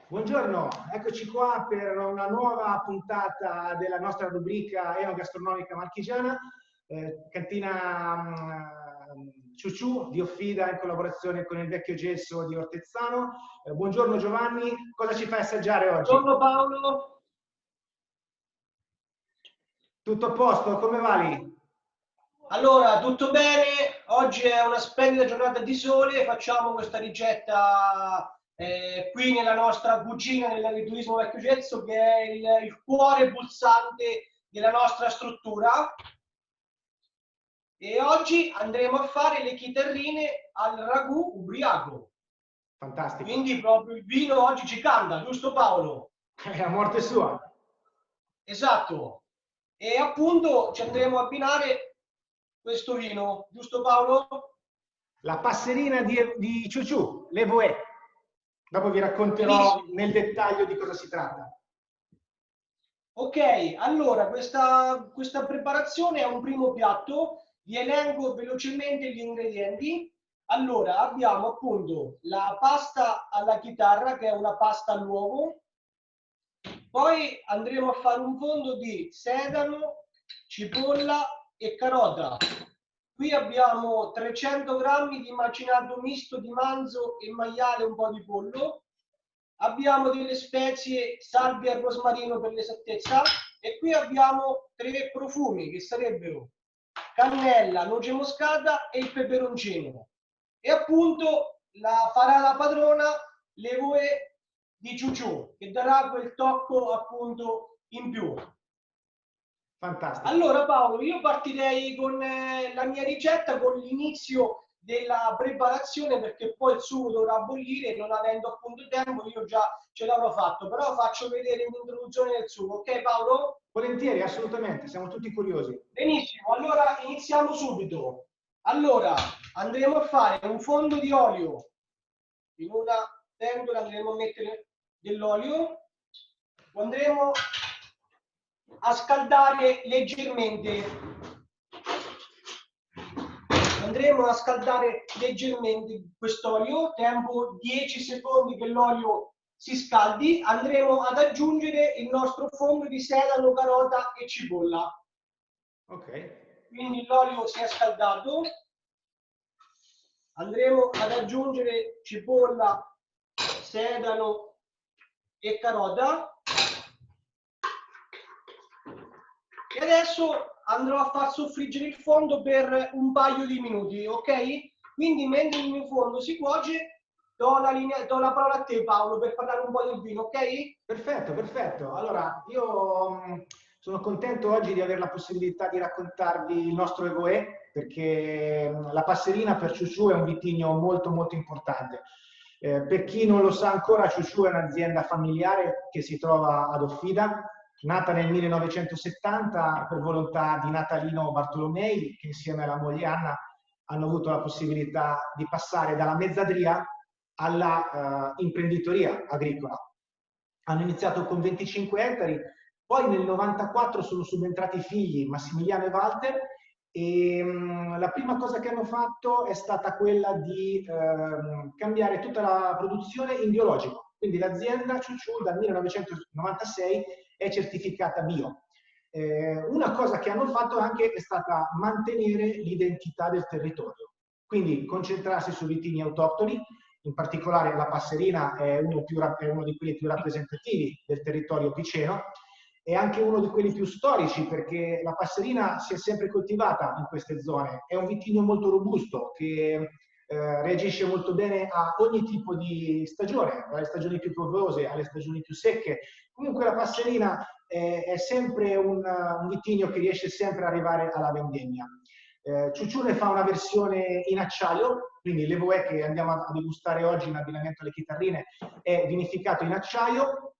Buongiorno, eccoci qua per una nuova puntata della nostra rubrica enogastronomica marchigiana, cantina Ciuciù di Offida in collaborazione con il Vecchio Gesso di Ortezzano. Buongiorno Giovanni, cosa ci fai assaggiare oggi? Buongiorno Paolo. Tutto a posto, come va lì? Allora, tutto bene, oggi è una splendida giornata di sole, facciamo questa ricetta qui nella nostra cucina, nell'agriturismo Vecchio Gesso, che è il cuore pulsante della nostra struttura. E oggi andremo a fare le chitarrine al ragù ubriaco. Fantastico. Quindi proprio il vino oggi ci canta, giusto Paolo? È a morte sua. Esatto. E appunto ci andremo a abbinare questo vino, giusto Paolo? La passerina di Ciuciù, le Voè. Dopo vi racconterò Benissimo. nel dettaglio di cosa si tratta. Ok, allora questa preparazione è un primo piatto, vi elenco velocemente gli ingredienti. Allora abbiamo appunto la pasta alla chitarra, che è una pasta all'uovo, poi andremo a fare un fondo di sedano, cipolla e carota. Qui abbiamo 300 grammi di macinato misto di manzo e maiale, un po' di pollo. Abbiamo delle spezie, salvia e rosmarino per l'esattezza, e qui abbiamo 3 profumi che sarebbero cannella, noce moscata e il peperoncino. E appunto farà la padrona le Voè di Ciuciù, che darà quel tocco appunto in più. Fantastico. Allora Paolo, io partirei con la mia ricetta, con l'inizio della preparazione, perché poi il sugo dovrà bollire, non avendo appunto tempo io già ce l'avrò fatto, però faccio vedere un'introduzione del sugo, ok Paolo? Volentieri, assolutamente, siamo tutti curiosi. Benissimo, allora iniziamo subito. Allora, andremo a fare un fondo di olio, in una pentola andremo a mettere dell'olio, lo andremo a scaldare leggermente. Andremo a scaldare leggermente quest'olio, tempo 10 secondi che l'olio si scaldi, andremo ad aggiungere il nostro fondo di sedano, carota e cipolla. Ok. Quindi l'olio si è scaldato, andremo ad aggiungere cipolla, sedano e carota. E adesso andrò a far soffriggere il fondo per un paio di minuti, ok? Quindi mentre il mio fondo si cuoce, do la parola a te Paolo per parlare un po' del vino, ok? Perfetto, perfetto. Allora, io sono contento oggi di avere la possibilità di raccontarvi il nostro Evoe, perché la passerina per Ciuciù è un vitigno molto molto importante. Per chi non lo sa ancora, Ciuciù è un'azienda familiare che si trova ad Offida, nata nel 1970 per volontà di Natalino Bartolomei, che insieme alla moglie Anna hanno avuto la possibilità di passare dalla mezzadria alla imprenditoria agricola. Hanno iniziato con 25 ettari, poi nel 94 sono subentrati i figli Massimiliano e Walter, e la prima cosa che hanno fatto è stata quella di cambiare tutta la produzione in biologico. Quindi l'azienda Ciuciù dal 1996 è certificata bio. Una cosa che hanno fatto anche è stata mantenere l'identità del territorio, quindi concentrarsi su vitigni autoctoni. In particolare la passerina è uno di quelli più rappresentativi del territorio piceno, è anche uno di quelli più storici, perché la passerina si è sempre coltivata in queste zone. È un vitigno molto robusto che reagisce molto bene a ogni tipo di stagione, dalle stagioni più piovose alle stagioni più secche. Comunque la passerina è sempre un vitigno che riesce sempre ad arrivare alla vendemmia. Ciuciù ne fa una versione in acciaio, quindi l'Evoe che andiamo a degustare oggi in abbinamento alle chitarrine è vinificato in acciaio,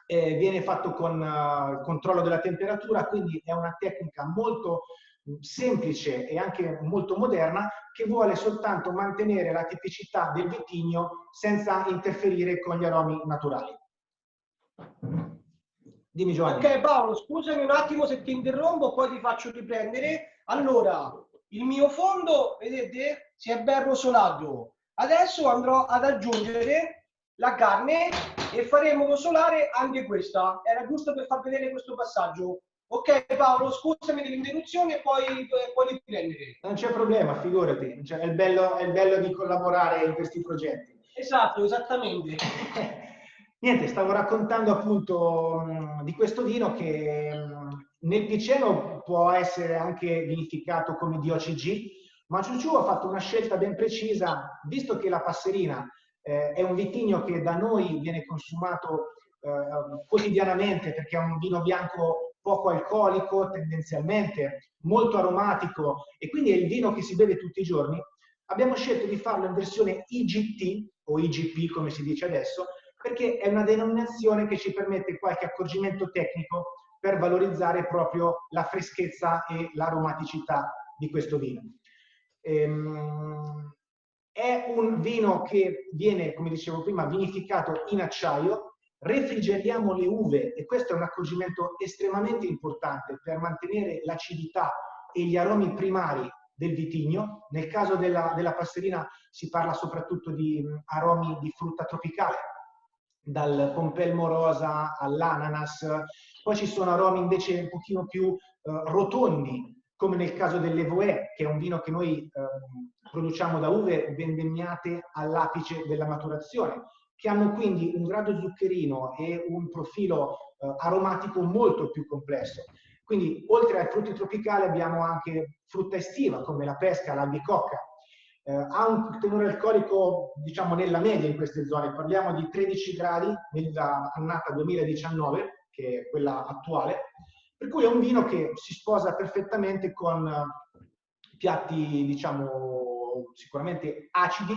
viene fatto con il controllo della temperatura, quindi è una tecnica molto semplice e anche molto moderna, che vuole soltanto mantenere la tipicità del vitigno senza interferire con gli aromi naturali. Dimmi Giovanni. Ok Paolo, scusami un attimo se ti interrompo, poi ti faccio riprendere. Allora, il mio fondo, vedete, si è ben rosolato. Adesso andrò ad aggiungere la carne e faremo rosolare anche questa. Era giusto per far vedere questo passaggio. Ok Paolo, scusami dell'interruzione e poi puoi riprendere. Non c'è problema, figurati, cioè, è il bello di collaborare in questi progetti. Esatto, esattamente. Niente, stavo raccontando appunto di questo vino che nel Piceno può essere anche vinificato come DOCG, ma Ciuciù ha fatto una scelta ben precisa, visto che la Passerina è un vitigno che da noi viene consumato quotidianamente perché è un vino bianco poco alcolico, tendenzialmente molto aromatico e quindi è il vino che si beve tutti i giorni. Abbiamo scelto di farlo in versione IGT o IGP come si dice adesso, perché è una denominazione che ci permette qualche accorgimento tecnico per valorizzare proprio la freschezza e l'aromaticità di questo vino. È un vino che viene, come dicevo prima, vinificato in acciaio, refrigeriamo le uve e questo è un accorgimento estremamente importante per mantenere l'acidità e gli aromi primari del vitigno. Nel caso della Passerina si parla soprattutto di aromi di frutta tropicale, dal pompelmo rosa all'ananas. Poi ci sono aromi invece un pochino più rotondi, come nel caso dell'Evoe, che è un vino che noi produciamo da uve vendemmiate all'apice della maturazione, che hanno quindi un grado zuccherino e un profilo aromatico molto più complesso. Quindi oltre ai frutti tropicali abbiamo anche frutta estiva come la pesca, l'albicocca. Ha un tenore alcolico diciamo nella media in queste zone, parliamo di 13 gradi nella annata 2019, che è quella attuale, per cui è un vino che si sposa perfettamente con piatti diciamo sicuramente acidi,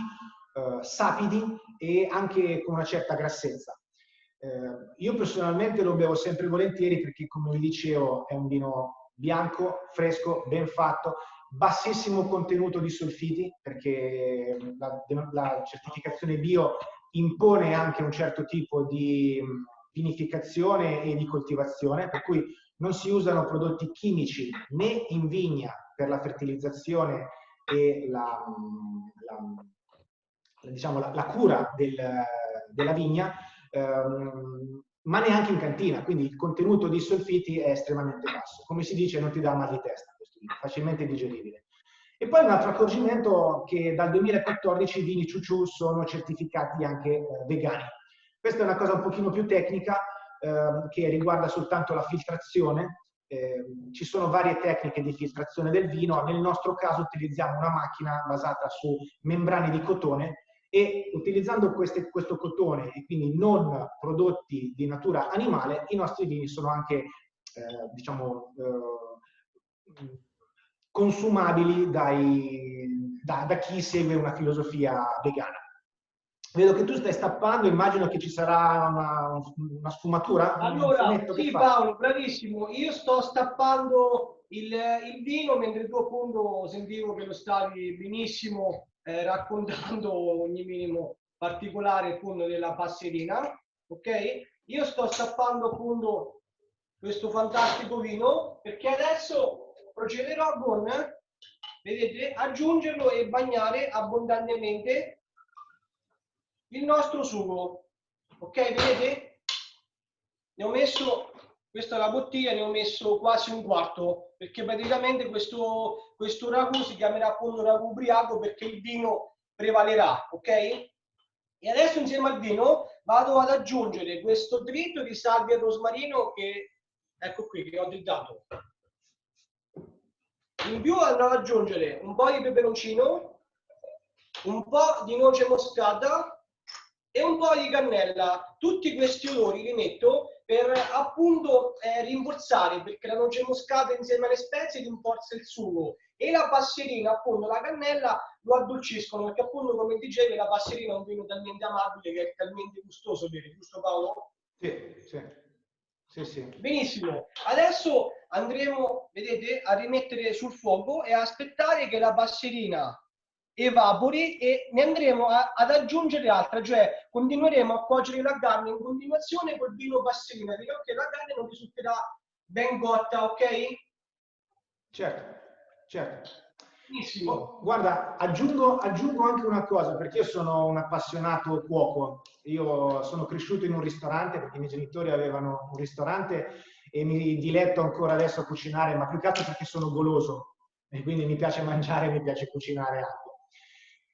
sapidi e anche con una certa grassezza. Io personalmente lo bevo sempre volentieri perché, come vi dicevo, è un vino bianco, fresco, ben fatto, bassissimo contenuto di solfiti, perché la certificazione bio impone anche un certo tipo di vinificazione e di coltivazione, per cui non si usano prodotti chimici né in vigna per la fertilizzazione e diciamo, la cura della vigna, ma neanche in cantina, quindi il contenuto di solfiti è estremamente basso. Come si dice, non ti dà mal di testa questo vino, facilmente digeribile. E poi un altro accorgimento che dal 2014 i vini Ciuciù sono certificati anche vegani. Questa è una cosa un pochino più tecnica che riguarda soltanto la filtrazione. Ci sono varie tecniche di filtrazione del vino, nel nostro caso utilizziamo una macchina basata su membrane di cotone e utilizzando questo cotone e quindi non prodotti di natura animale, i nostri vini sono anche diciamo, consumabili da chi segue una filosofia vegana. Vedo che tu stai stappando, immagino che ci sarà una sfumatura? Allora, sì Paolo, bravissimo. Io sto stappando il vino mentre tu appunto sentivo che lo stavi benissimo raccontando ogni minimo particolare appunto della passerina, ok? Io sto stappando appunto questo fantastico vino perché adesso procederò con, vedete, aggiungerlo e bagnare abbondantemente il nostro sugo, ok? Vedete? Ne ho messo, questa è la bottiglia, ne ho messo quasi un quarto, perché praticamente questo ragù si chiamerà appunto ragù ubriaco perché il vino prevalerà, ok? E adesso insieme al vino vado ad aggiungere questo dritto di salvia e rosmarino che, ecco qui, che ho tritato. In più andrò ad aggiungere un po' di peperoncino, un po' di noce moscata e un po' di cannella. Tutti questi odori li metto per appunto rinforzare, perché la noce moscata insieme alle spezie rinforza il sugo e la passerina, appunto la cannella, lo addolciscono, perché appunto come dicevi la passerina è un vino talmente amabile che è talmente gustoso, giusto Paolo? Sì, sì. Sì, sì. Benissimo, adesso andremo, vedete, a rimettere sul fuoco e a aspettare che la passerina evapori e ne andremo ad aggiungere altra, cioè continueremo a cuocere la carne in continuazione col vino passerina, perché la carne non risulterà ben cotta, ok? Certo, certo. Benissimo. Oh, guarda, aggiungo anche una cosa, perché io sono un appassionato cuoco. Io sono cresciuto in un ristorante, perché i miei genitori avevano un ristorante e mi diletto ancora adesso a cucinare, ma più che altro perché sono goloso e quindi mi piace mangiare e mi piace cucinare anche.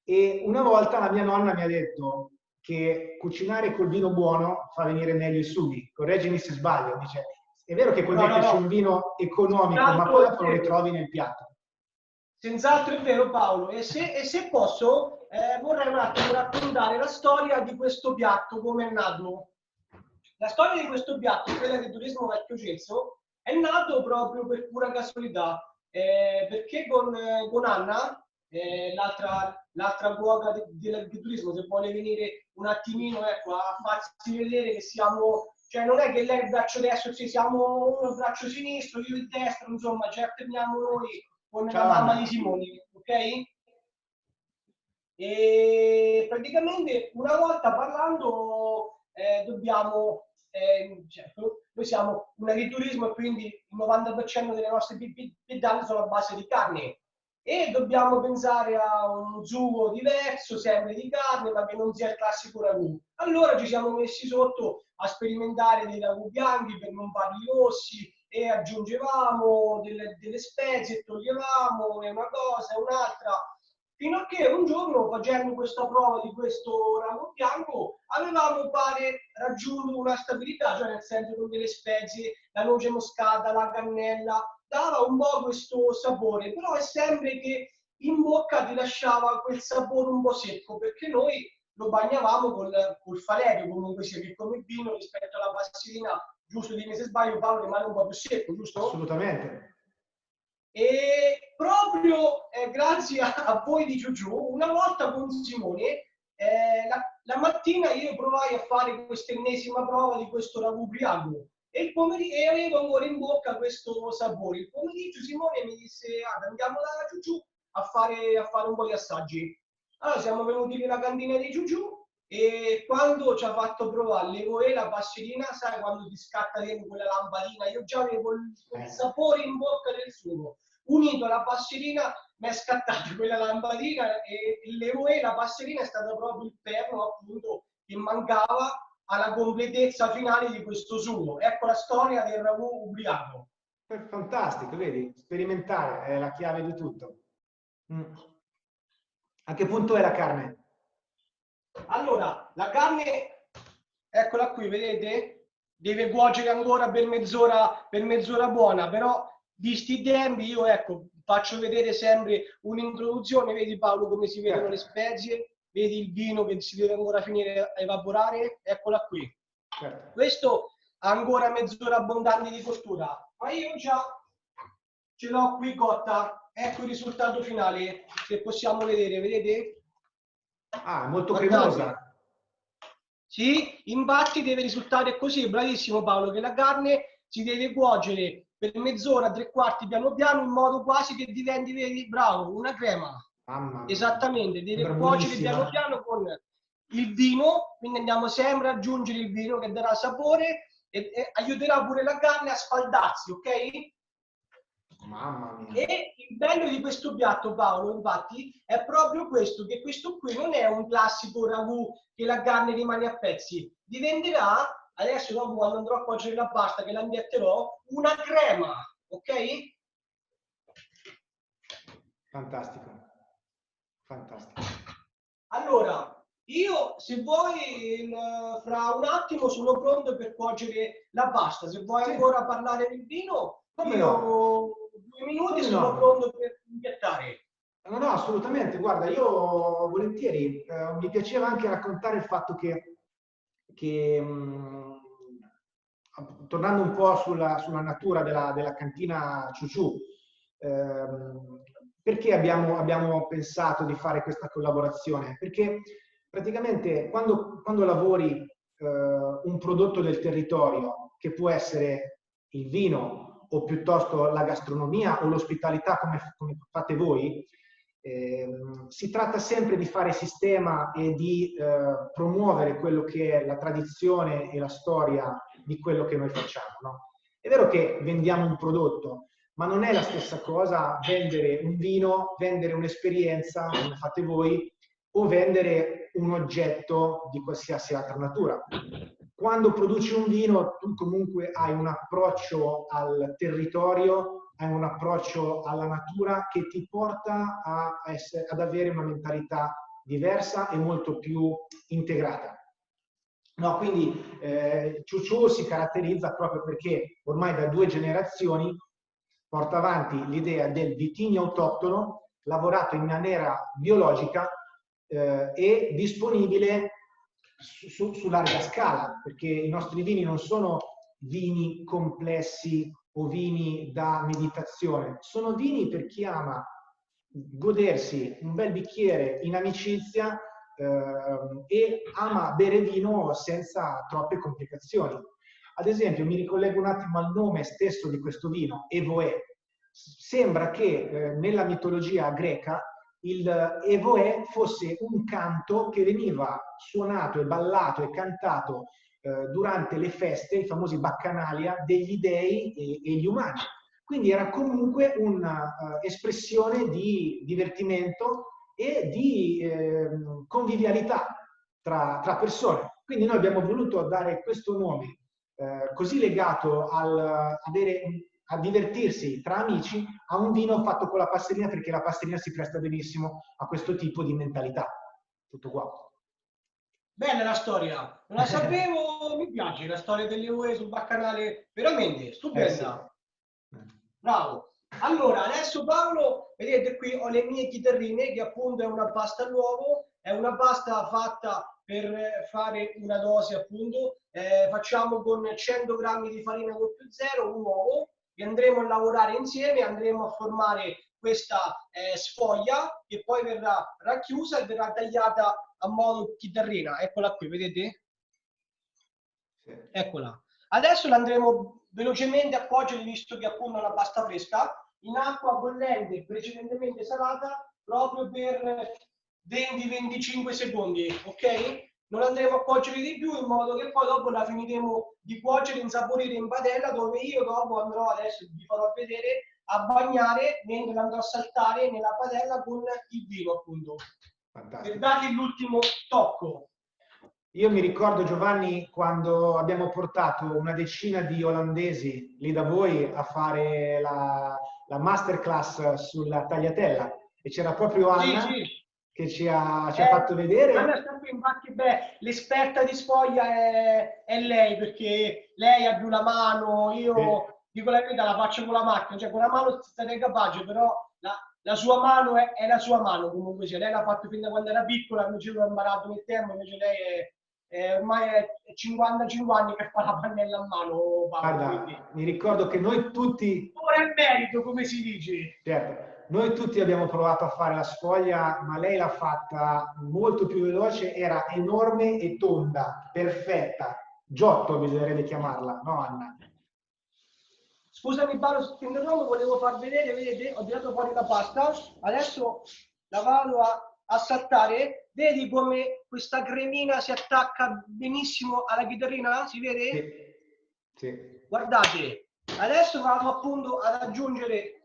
E una volta la mia nonna mi ha detto che cucinare col vino buono fa venire meglio i sughi. Correggimi se sbaglio. Dice, è vero che puoi No, no, metterci no. un vino economico, ma poi Senz'altro è dopo lo vero. ritrovi nel piatto. Senz'altro è vero Paolo, e se posso vorrei un attimo raccontare la storia di questo piatto, come è nato. La storia di questo piatto, quella del turismo vecchio Celso, è nato proprio per pura casualità, perché con Anna, l'altra cuoca del turismo, se vuole venire un attimino ecco, a farsi vedere che siamo, cioè non è che lei è il braccio destro, sì, siamo uno il braccio sinistro, io il destro, insomma, ci alterniamo noi con la Ciao mamma di Anna. Simone, ok? E praticamente una volta parlando cioè, noi siamo un agriturismo e quindi il 90% delle nostre pizzate sono a base di carne e dobbiamo pensare a un sugo diverso, sempre di carne, ma che non sia il classico ragù. Allora ci siamo messi sotto a sperimentare dei ragù bianchi per non farli rossi e aggiungevamo delle spezie, toglievamo una cosa e un'altra, fino a che un giorno, facendo questa prova di questo ragù bianco, avevamo pare raggiunto una stabilità, cioè nel senso con delle spezie, la noce moscata, la cannella, dava un po' questo sapore, però è sempre che in bocca ti lasciava quel sapore un po' secco, perché noi lo bagnavamo col falerio, comunque sia che come vino rispetto alla passerina, giusto, dimmi se sbaglio Paolo, rimane un po' più secco, giusto? Assolutamente. E proprio grazie a voi di Giugiù, una volta con Simone, la mattina io provai a fare questa ennesima prova di questo ragù ubriaco e avevo ancora in bocca questo sapore. Il pomeriggio Simone mi disse, ah, andiamo da Giugiù a fare un po' di assaggi. Allora siamo venuti nella cantina di Giugiù e quando ci ha fatto provare l'evoe, la passerina, sai quando ti scatta dentro quella lampadina, io già avevo il sapore in bocca del sugo. Unito alla passerina mi è scattata quella lampadina e l'evoe, la passerina è stata proprio il perno appunto che mancava alla completezza finale di questo sugo. Ecco la storia del ragù ubriaco. Fantastico, vedi? Sperimentare è la chiave di tutto. Mm. A che punto è la carne? Allora, la carne, eccola qui, vedete? Deve cuocere ancora per mezz'ora buona, però di sti tempi io ecco, faccio vedere sempre un'introduzione, vedi Paolo come si vedono le Certo, spezie, vedi il vino che si deve ancora finire a evaporare, eccola qui. certo. Questo ha ancora mezz'ora abbondante di cottura, ma io già ce l'ho qui cotta, ecco il risultato finale, che possiamo vedere, vedete? Ah, è molto Guardate. cremosa. Sì, infatti deve risultare così, bravissimo Paolo, che la carne si deve cuocere per mezz'ora, tre quarti piano piano, in modo quasi che diventi, vedi, bravo, una crema. Mamma mia, Esattamente, sembra deve cuocere piano buonissima. piano con il vino, quindi andiamo sempre ad aggiungere il vino che darà sapore e aiuterà pure la carne a sfaldarsi, ok? Mamma mia. E il bello di questo piatto, Paolo, infatti, è proprio questo, che questo qui non è un classico ragù che la carne rimane a pezzi, diventerà, adesso dopo quando andrò a cuocere la pasta che la imbietterò, una crema, ok? Fantastico. Fantastico. Allora, io se vuoi fra un attimo sono pronto per cuocere la pasta, se vuoi Sì, ancora parlare del vino, come no? io 2 minuti e Come sono no? pronto per impiattare. No, no, assolutamente. Guarda, io volentieri, mi piaceva anche raccontare il fatto che, tornando un po' sulla natura della cantina Ciuciù, perché abbiamo pensato di fare questa collaborazione? Perché praticamente quando lavori un prodotto del territorio, che può essere il vino o piuttosto la gastronomia o l'ospitalità come fate voi, si tratta sempre di fare sistema e di promuovere quello che è la tradizione e la storia di quello che noi facciamo. No? È vero che vendiamo un prodotto, ma non è la stessa cosa vendere un vino, vendere un'esperienza, come fate voi, o vendere un oggetto di qualsiasi altra natura. Quando produci un vino, tu comunque hai un approccio al territorio, hai un approccio alla natura che ti porta ad avere una mentalità diversa e molto più integrata. No, quindi Ciuciù si caratterizza proprio perché ormai da 2 generazioni porta avanti l'idea del vitigno autoctono, lavorato in maniera biologica e disponibile su larga scala, perché i nostri vini non sono vini complessi o vini da meditazione, sono vini per chi ama godersi un bel bicchiere in amicizia e ama bere vino senza troppe complicazioni. Ad esempio, mi ricollego un attimo al nome stesso di questo vino, Evoe. Sembra che nella mitologia greca il Evoe fosse un canto che veniva suonato e ballato e cantato durante le feste, i famosi Bacchanalia, degli dei e gli umani. Quindi era comunque un'espressione di divertimento e di convivialità tra persone. Quindi noi abbiamo voluto dare questo nome così legato a divertirsi tra amici a un vino fatto con la passerina, perché la passerina si presta benissimo a questo tipo di mentalità. Tutto qua. Bella la storia, non la sapevo, mi piace la storia delle ore sul Baccanale, veramente, stupenda. Sì. Bravo. Allora, adesso Paolo, vedete qui ho le mie chitarrine, che appunto è una pasta all'uovo, è una pasta fatta per fare una dose appunto, facciamo con 100 grammi di farina 00, un uovo, che andremo a lavorare insieme, andremo a formare questa sfoglia che poi verrà racchiusa e verrà tagliata a modo chitarrina. Eccola qui, vedete? Sì. Eccola. Adesso l'andremo velocemente a cuocere, visto che appunto è una pasta fresca, in acqua bollente precedentemente salata, proprio per 20-25 secondi, ok? Non andremo a cuocere di più, in modo che poi dopo la finiremo di cuocere, insaporire in padella, dove io dopo andrò, adesso vi farò vedere, a bagnare mentre andrò a saltare nella padella con il vino, appunto. Fantastico. Per dargli l'ultimo tocco. Io mi ricordo, Giovanni, quando abbiamo portato una decina di olandesi lì da voi a fare la masterclass sulla tagliatella e c'era proprio Anna Sì. che ci ha fatto vedere. Anna sta qui, infatti, l'esperta di sfoglia è lei, perché lei ha più la mano, io dico la verità, la faccio con la macchina, cioè con la mano sarei capace, però la sua mano è la sua mano, comunque sia. Lei l'ha fatto fin da quando era piccola, invece l'ho imparato nel tempo, invece lei ormai è 55 anni che fa la pannella a mano, Paolo. Guarda, Quindi mi ricordo che noi tutti, ora è merito, come si dice. certo, noi tutti abbiamo provato a fare la sfoglia, ma lei l'ha fatta molto più veloce, era enorme e tonda, perfetta. Giotto bisognerebbe chiamarla, no Anna? Scusami Paolo, se ti interrompo, volevo far vedere, vedete, ho tirato fuori la pasta, adesso la vado a saltare, vedi come questa cremina si attacca benissimo alla chitarrina, si vede? Sì. Sì. Guardate, adesso vado appunto ad aggiungere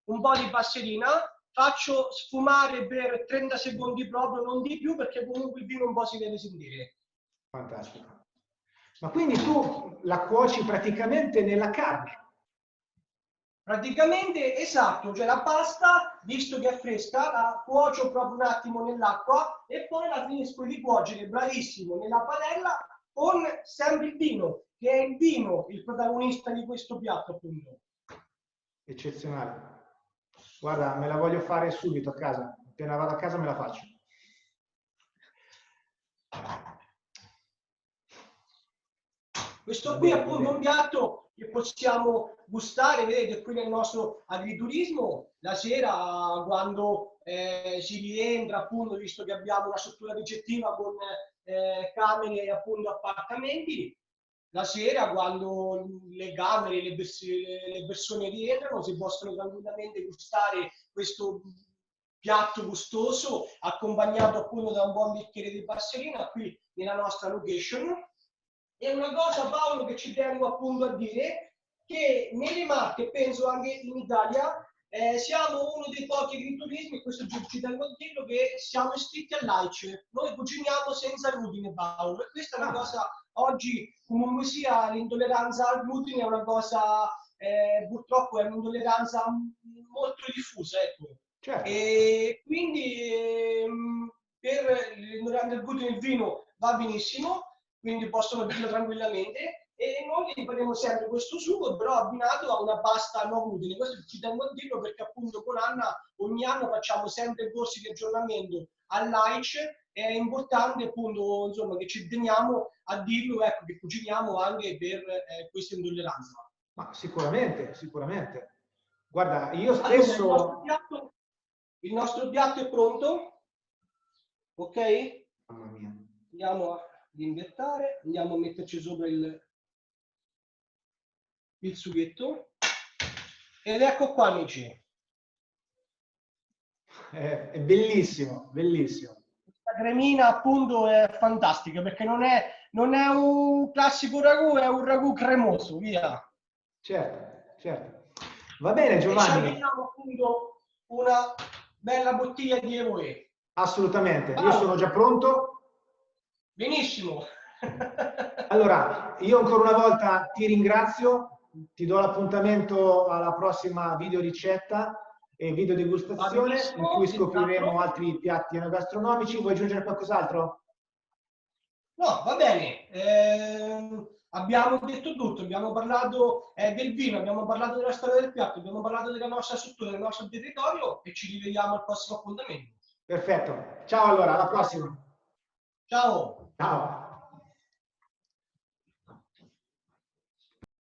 un po' di passerina, faccio sfumare per 30 secondi proprio, non di più, perché comunque il vino un po' si deve sentire. Fantastico. Ma quindi tu la cuoci praticamente nella carne? Praticamente, esatto, cioè la pasta, visto che è fresca, la cuocio proprio un attimo nell'acqua e poi la finisco di cuocere, bravissimo, nella padella con sempre il vino, che è il vino il protagonista di questo piatto, appunto. Eccezionale. Guarda, me la voglio fare subito a casa. Appena vado a casa me la faccio. Questo qui è appunto un piatto che possiamo gustare, vedete, qui nel nostro agriturismo, la sera quando si rientra, appunto, visto che abbiamo una struttura ricettiva con camere e appunto appartamenti, la sera quando le camere, le persone rientrano, si possono tranquillamente gustare questo piatto gustoso, accompagnato appunto da un buon bicchiere di passerina qui nella nostra location. E una cosa, Paolo, che ci tengo appunto a dire, che nelle Marche, penso anche in Italia, siamo uno dei pochi agriturismi, questo ci tengo a dirlo, che siamo iscritti all'AICE. Noi cuciniamo senza glutine, Paolo, e questa è una cosa, oggi comunque sia, l'intolleranza al glutine è una cosa, purtroppo è un'intolleranza molto diffusa, ecco. Certo. E quindi per l'intolleranza al glutine il vino va benissimo, quindi possono dirlo tranquillamente. E noi faremo sempre questo sugo, però abbinato a una pasta no glutine. Questo ci tengo a dirlo perché appunto con Anna ogni anno facciamo sempre corsi di aggiornamento all'AIC. È importante appunto insomma che ci teniamo a dirlo, ecco, che cuciniamo anche per questa intolleranza. Ma sicuramente, sicuramente. Guarda, io Allora, stesso... il nostro piatto è pronto, ok? Mamma mia. Andiamo ad invertare, andiamo a metterci sopra il sughetto ed ecco qua, amici. È bellissimo, bellissimo. La cremina appunto è fantastica perché non è un classico ragù, è un ragù cremoso, via. Certo, certo. Va bene, Giovanni. E ci abbiamo appunto una bella bottiglia di Evoe. Assolutamente, io sono già pronto. Benissimo. Allora, io ancora una volta ti ringrazio, ti do l'appuntamento alla prossima video ricetta e video degustazione in cui scopriremo altri piatti enogastronomici. Vuoi aggiungere qualcos'altro? No, va bene. Abbiamo detto tutto, abbiamo parlato del vino, abbiamo parlato della storia del piatto, abbiamo parlato della nostra struttura, del nostro territorio e ci rivediamo al prossimo appuntamento. Perfetto. Ciao allora, alla prossima. Ciao. Ciao.